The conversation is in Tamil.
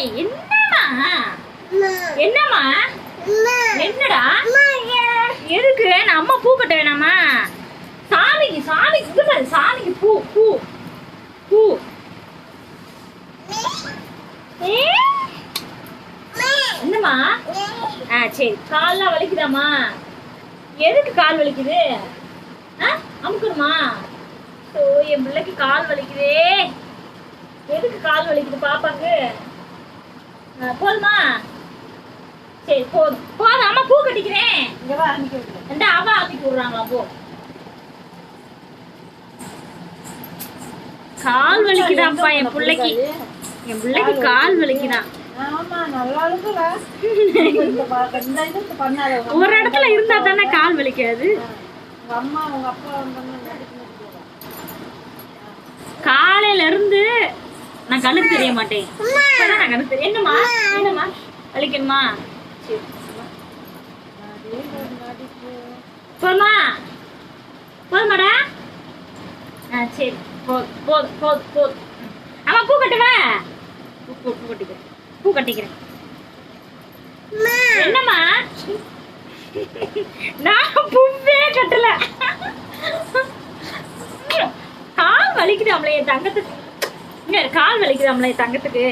ஏய் என்னம்மா என்னம்மா என்னடா எதுக்கு நான் அம்மா பூ கட்ட வேணாமா? சாமிக்கு சாமிக்கு இது பாரு, சாமிக்கு பூ பூ பூ. என்னம்மா? சரி, கால்லாம் வலிக்குதாம்மா? எதுக்கு கால் வலிக்குது? அமுக்கணுமா? ஓ என் பிள்ளைக்கு கால் வலிக்குதே. எதுக்கு கால் வலிக்குது பாப்பாக்கு? போதுமா? சரி போதும் போதும், அம்மா பூ கட்டிக்கிறேன். அவ ஆமிக்கு விடுறாங்களா? போ. கால் வலிக்குதாப்பா என் பிள்ளைக்கு. என் பிள்ளைக்கு கால் வலிக்குதான். ஒரு இடத்துல இருந்தா தானே கால் வலிக்காது. காலையில இருந்து நான் கண்ணுக்கு தெரிய மாட்டேன். நான் கண்ணுக்கு தெரிய. என்னம்மா என்னம்மா வலிக்கணுமா? போதுமா போதுமாடா? சரி போதும் போதும் போதும் போதும். அம்மா பூ கட்டுவேன். பூ கட்டிக்கிறேன், பூ கட்டிக்கிறேன். என்னம்மா? நான் பூவே கட்டல. கால் வலிக்குது அவளை என் தங்கத்துக்கு. கால் வலிக்குது அவளை என் தங்கத்துக்கு.